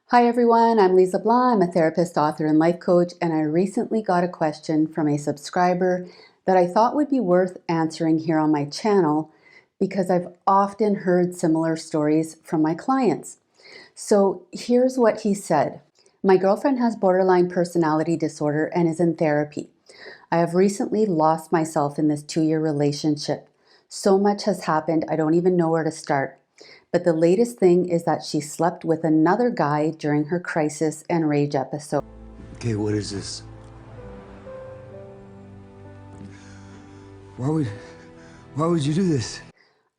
Hi everyone, I'm Lise Leblanc. I'm a therapist, author, and life coach, and I recently got a question from a subscriber that I thought would be worth answering here on my channel because I've often heard similar stories from my clients. So here's what he said. My girlfriend has borderline personality disorder and is in therapy. I have recently lost myself in this 2-year relationship. So much has happened, I don't even know where to start. But the latest thing is that she slept with another guy during her crisis and rage episode. Okay, what is this? Why would you do this?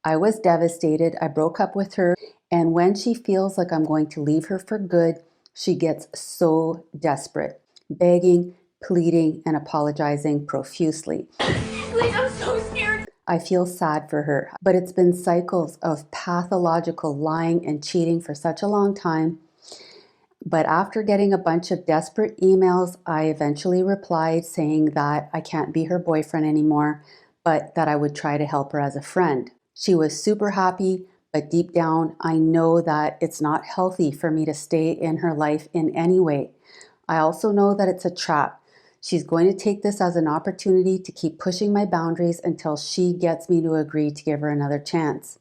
I was devastated. I broke up with her, and when she feels like I'm going to leave her for good, she gets so desperate, begging, pleading, and apologizing profusely. Please, I'm so scared. I feel sad for her, but it's been cycles of pathological lying and cheating for such a long time. But after getting a bunch of desperate emails, I eventually replied saying that I can't be her boyfriend anymore, but that I would try to help her as a friend. She was super happy, but deep down, I know that it's not healthy for me to stay in her life in any way. I also know that it's a trap. She's going to take this as an opportunity to keep pushing my boundaries until she gets me to agree to give her another chance.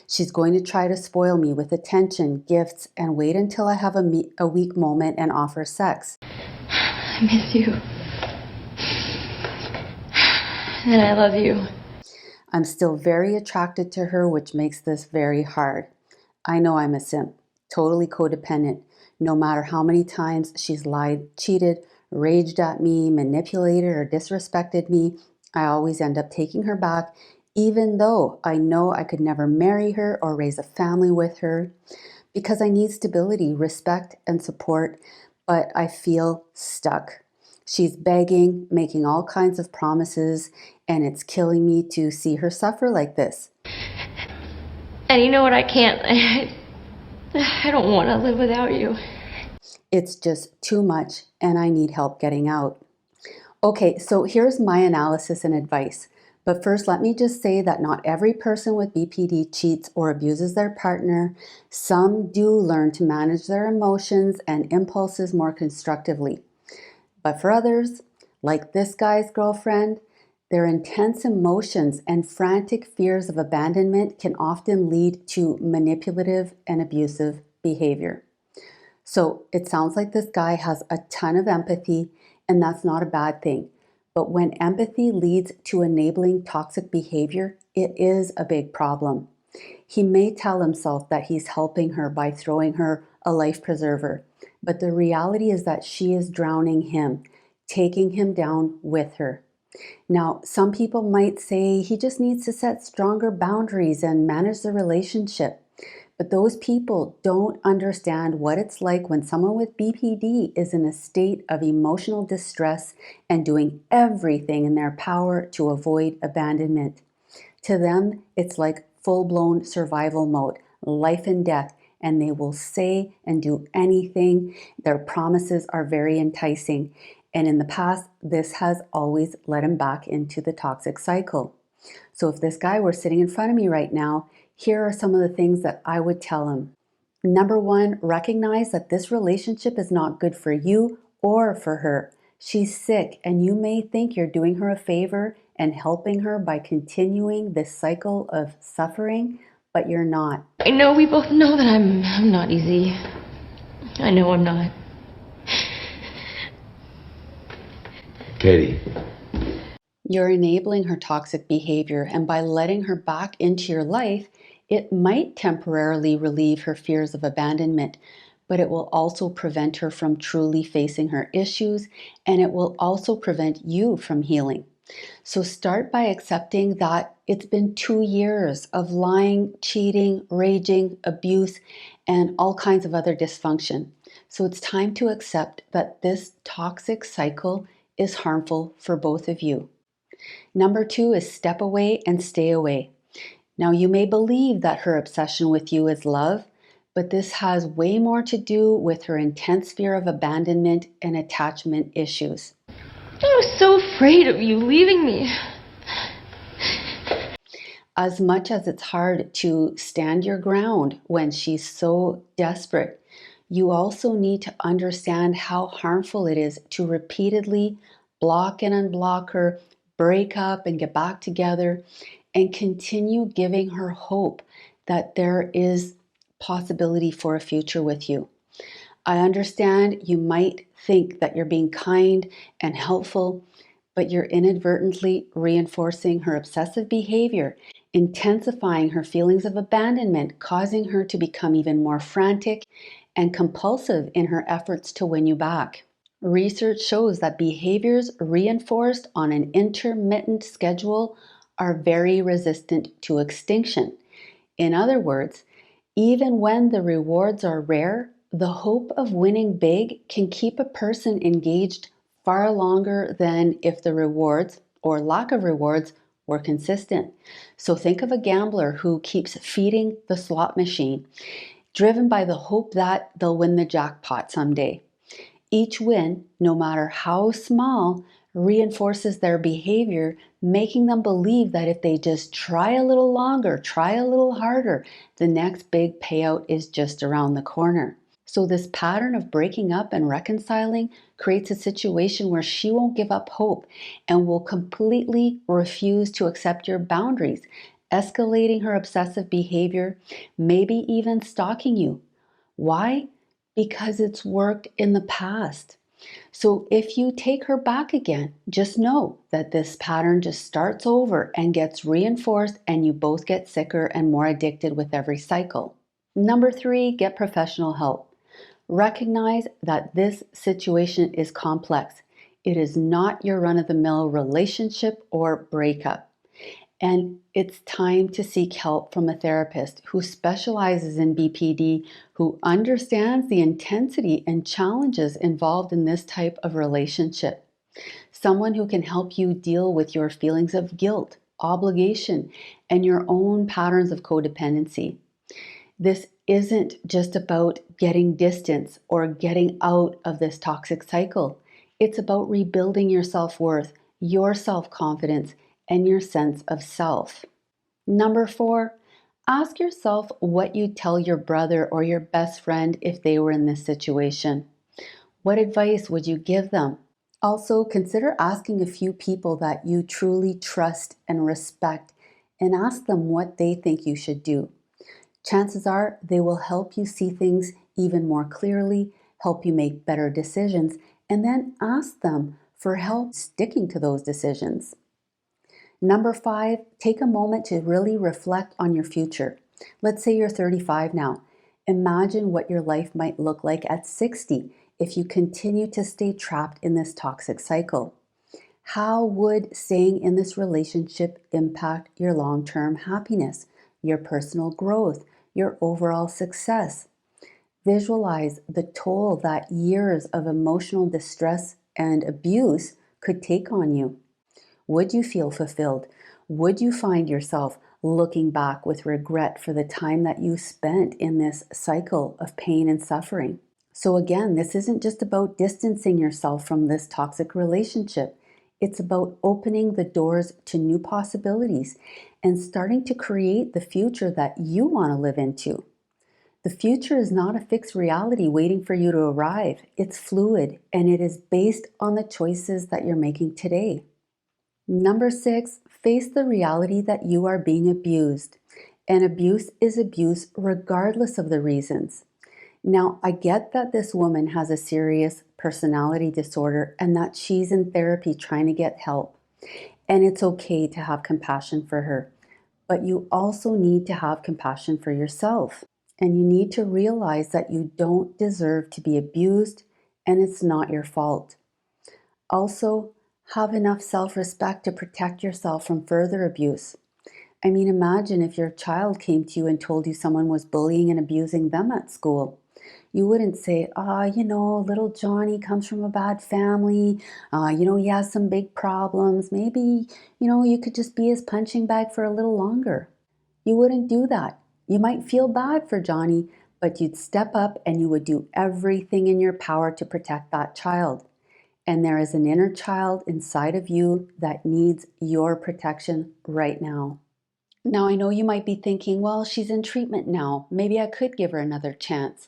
She's going to try to spoil me with attention, gifts, and wait until I have a weak moment and offer sex. I miss you. And I love you. I'm still very attracted to her, which makes this very hard. I know I'm a simp, totally codependent. No matter how many times she's lied, cheated, raged at me, manipulated, or disrespected me, I always end up taking her back, even though I know I could never marry her or raise a family with her, because I need stability, respect, and support, but I feel stuck. She's begging, making all kinds of promises, and it's killing me to see her suffer like this. And you know what? I can't. I don't want to live without you. It's just too much, and I need help getting out. Okay, so here's my analysis and advice. But first, let me just say that not every person with BPD cheats or abuses their partner. Some do learn to manage their emotions and impulses more constructively. But for others, like this guy's girlfriend, their intense emotions and frantic fears of abandonment can often lead to manipulative and abusive behavior. So it sounds like this guy has a ton of empathy, and that's not a bad thing. But when empathy leads to enabling toxic behavior, it is a big problem. He may tell himself that he's helping her by throwing her a life preserver, but the reality is that she is drowning him, taking him down with her. Now, some people might say he just needs to set stronger boundaries and manage the relationship. But those people don't understand what it's like when someone with BPD is in a state of emotional distress and doing everything in their power to avoid abandonment. To them, it's like full-blown survival mode, life and death, and they will say and do anything. Their promises are very enticing. And in the past, this has always led him back into the toxic cycle. So if this guy were sitting in front of me right now, here are some of the things that I would tell him. Number one, recognize that this relationship is not good for you or for her. She's sick, and you may think you're doing her a favor and helping her by continuing this cycle of suffering, but you're not. I know we both know that I'm not easy. I know I'm not. Katie. You're enabling her toxic behavior, and by letting her back into your life, it might temporarily relieve her fears of abandonment, but it will also prevent her from truly facing her issues, and it will also prevent you from healing. So start by accepting that it's been 2 years of lying, cheating, raging, abuse, and all kinds of other dysfunction. So it's time to accept that this toxic cycle is harmful for both of you. Number two is step away and stay away. Now, you may believe that her obsession with you is love, but this has way more to do with her intense fear of abandonment and attachment issues. I was so afraid of you leaving me. As much as it's hard to stand your ground when she's so desperate, You also need to understand how harmful it is to repeatedly block and unblock her, break up and get back together, and continue giving her hope that there is possibility for a future with you. I understand you might think that you're being kind and helpful, but you're inadvertently reinforcing her obsessive behavior, intensifying her feelings of abandonment, causing her to become even more frantic and compulsive in her efforts to win you back. Research shows that behaviors reinforced on an intermittent schedule are very resistant to extinction. In other words, even when the rewards are rare, the hope of winning big can keep a person engaged far longer than if the rewards or lack of rewards were consistent. So think of a gambler who keeps feeding the slot machine, driven by the hope that they'll win the jackpot someday. Each win, no matter how small, reinforces their behavior, making them believe that if they just try a little longer, try a little harder, the next big payout is just around the corner. So this pattern of breaking up and reconciling creates a situation where she won't give up hope and will completely refuse to accept your boundaries, escalating her obsessive behavior, maybe even stalking you. Why? Because it's worked in the past. So if you take her back again, just know that this pattern just starts over and gets reinforced, and you both get sicker and more addicted with every cycle. Number 3, get professional help. Recognize that this situation is complex. It is not your run-of-the-mill relationship or breakup. And it's time to seek help from a therapist who specializes in BPD, who understands the intensity and challenges involved in this type of relationship. Someone who can help you deal with your feelings of guilt, obligation, and your own patterns of codependency. This isn't just about getting distance or getting out of this toxic cycle. It's about rebuilding your self-worth, your self-confidence, and your sense of self. Number 4, ask yourself what you'd tell your brother or your best friend if they were in this situation. What advice would you give them? Also, consider asking a few people that you truly trust and respect and ask them what they think you should do. Chances are they will help you see things even more clearly, help you make better decisions, and then ask them for help sticking to those decisions. Number 5, take a moment to really reflect on your future. Let's say you're 35 now. Imagine what your life might look like at 60 if you continue to stay trapped in this toxic cycle. How would staying in this relationship impact your long-term happiness, your personal growth, your overall success? Visualize the toll that years of emotional distress and abuse could take on you. Would you feel fulfilled? Would you find yourself looking back with regret for the time that you spent in this cycle of pain and suffering? So again, this isn't just about distancing yourself from this toxic relationship. It's about opening the doors to new possibilities and starting to create the future that you want to live into. The future is not a fixed reality waiting for you to arrive. It's fluid, and it is based on the choices that you're making today. Number 6, face the reality that you are being abused. And abuse is abuse regardless of the reasons. Now, I get that this woman has a serious personality disorder and that she's in therapy trying to get help. And it's okay to have compassion for her. But you also need to have compassion for yourself. And you need to realize that you don't deserve to be abused and it's not your fault. Also, have enough self-respect to protect yourself from further abuse. I mean, imagine if your child came to you and told you someone was bullying and abusing them at school. You wouldn't say, little Johnny comes from a bad family. He has some big problems. Maybe, you could just be his punching bag for a little longer. You wouldn't do that. You might feel bad for Johnny, but you'd step up and you would do everything in your power to protect that child. And there is an inner child inside of you that needs your protection right now. Now, I know you might be thinking, well, she's in treatment now. Maybe I could give her another chance.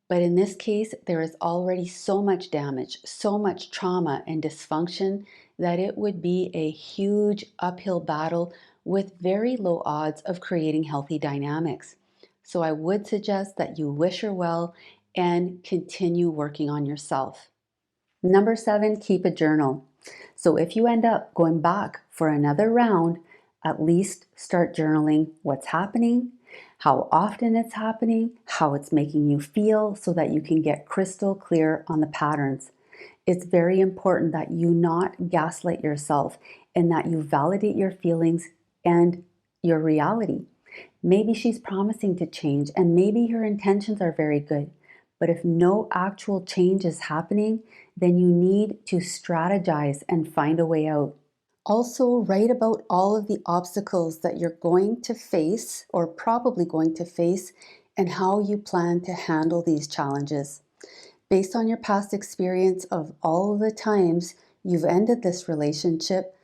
But in this case, there is already so much damage, so much trauma and dysfunction that it would be a huge uphill battle with very low odds of creating healthy dynamics. So I would suggest that you wish her well and continue working on yourself. Number 7, keep a journal. So if you end up going back for another round, at least start journaling what's happening, how often it's happening, how it's making you feel, so that you can get crystal clear on the patterns. It's very important that you not gaslight yourself and that you validate your feelings and your reality. Maybe she's promising to change and maybe her intentions are very good. But if no actual change is happening, then you need to strategize and find a way out. Also, write about all of the obstacles that you're going to face or probably going to face and how you plan to handle these challenges. Based on your past experience of all of the times you've ended this relationship,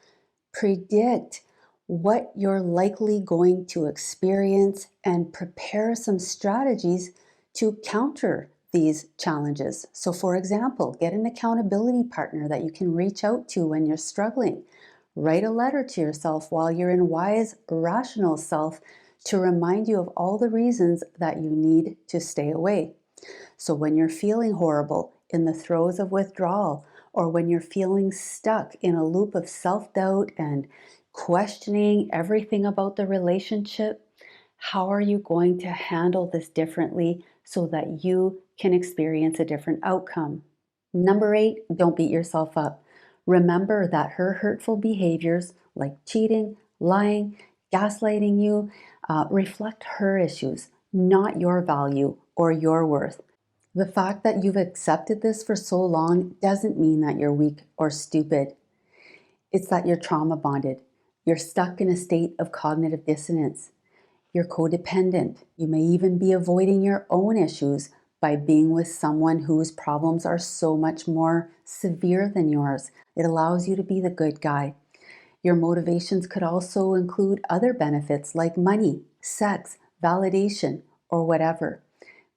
predict what you're likely going to experience and prepare some strategies to counter these challenges. So, for example, get an accountability partner that you can reach out to when you're struggling. Write a letter to yourself while you're in wise, rational self to remind you of all the reasons that you need to stay away. So when you're feeling horrible, in the throes of withdrawal, or when you're feeling stuck in a loop of self-doubt and questioning everything about the relationship, how are you going to handle this differently so that you can experience a different outcome? Number 8, don't beat yourself up. Remember that her hurtful behaviors like cheating, lying, gaslighting you reflect her issues, not your value or your worth. The fact that you've accepted this for so long doesn't mean that you're weak or stupid. It's that you're trauma bonded. You're stuck in a state of cognitive dissonance. You're codependent. You may even be avoiding your own issues by being with someone whose problems are so much more severe than yours. It allows you to be the good guy. Your motivations could also include other benefits like money, sex, validation, or whatever.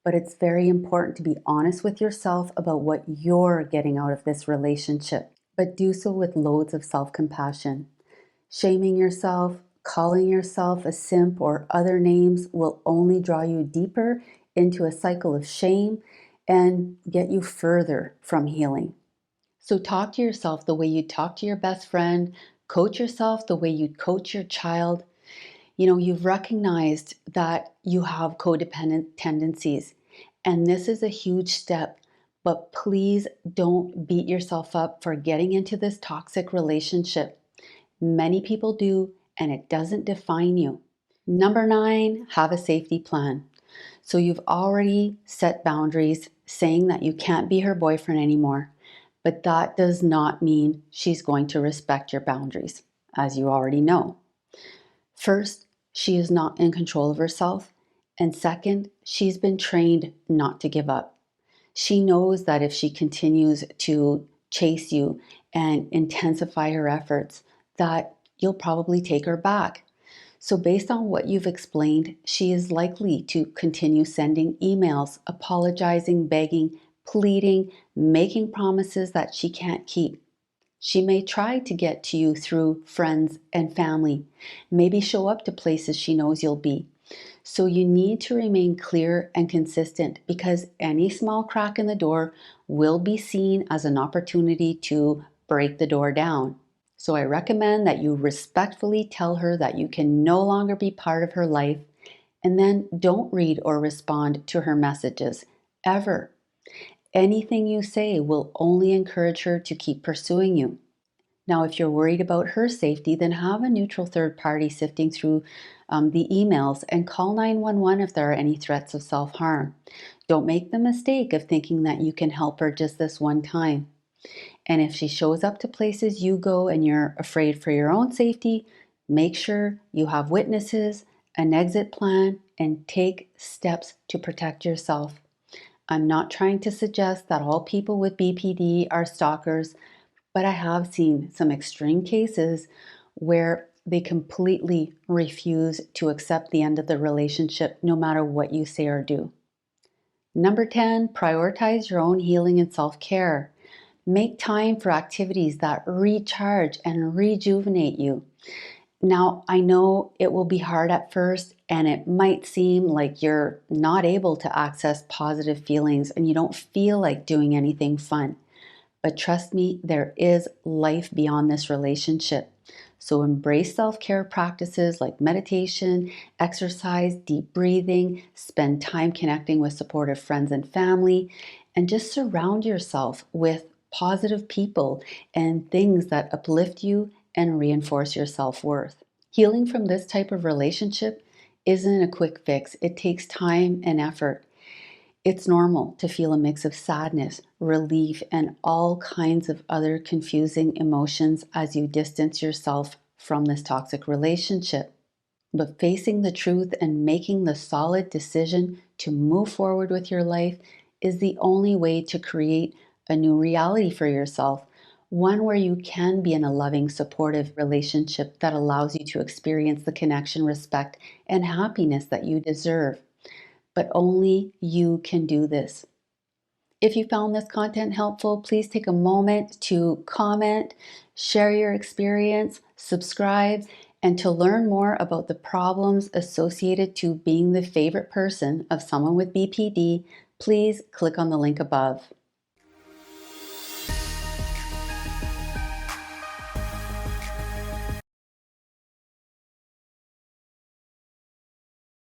But it's very important to be honest with yourself about what you're getting out of this relationship, but do so with loads of self-compassion. Shaming yourself, calling yourself a simp or other names will only draw you deeper into a cycle of shame and get you further from healing. So talk to yourself the way you'd talk to your best friend, coach yourself the way you'd coach your child. You've recognized that you have codependent tendencies, and this is a huge step, but please don't beat yourself up for getting into this toxic relationship. Many people do, and it doesn't define you. Number 9, have a safety plan. So you've already set boundaries saying that you can't be her boyfriend anymore, but that does not mean she's going to respect your boundaries, as you already know. First, she is not in control of herself. And second, she's been trained not to give up. She knows that if she continues to chase you and intensify her efforts, that you'll probably take her back. So based on what you've explained, she is likely to continue sending emails, apologizing, begging, pleading, making promises that she can't keep. She may try to get to you through friends and family, maybe show up to places she knows you'll be. So you need to remain clear and consistent because any small crack in the door will be seen as an opportunity to break the door down. So I recommend that you respectfully tell her that you can no longer be part of her life, and then don't read or respond to her messages, ever. Anything you say will only encourage her to keep pursuing you. Now, if you're worried about her safety, then have a neutral third party sifting through the emails and call 911 if there are any threats of self-harm. Don't make the mistake of thinking that you can help her just this one time. And if she shows up to places you go and you're afraid for your own safety, make sure you have witnesses, an exit plan, and take steps to protect yourself. I'm not trying to suggest that all people with BPD are stalkers, but I have seen some extreme cases where they completely refuse to accept the end of the relationship no matter what you say or do. Number 10, prioritize your own healing and self-care. Make time for activities that recharge and rejuvenate you. Now, I know it will be hard at first, and it might seem like you're not able to access positive feelings and you don't feel like doing anything fun. But trust me, there is life beyond this relationship. So embrace self-care practices like meditation, exercise, deep breathing, spend time connecting with supportive friends and family, and just surround yourself with positive people and things that uplift you and reinforce your self-worth. Healing from this type of relationship isn't a quick fix. It takes time and effort. It's normal to feel a mix of sadness, relief, and all kinds of other confusing emotions as you distance yourself from this toxic relationship. But facing the truth and making the solid decision to move forward with your life is the only way to create a new reality for yourself, one where you can be in a loving, supportive relationship that allows you to experience the connection, respect, and happiness that you deserve. But only you can do this. If you found this content helpful, please take a moment to comment, share your experience, subscribe, and to learn more about the problems associated to being the favorite person of someone with BPD, please click on the link above.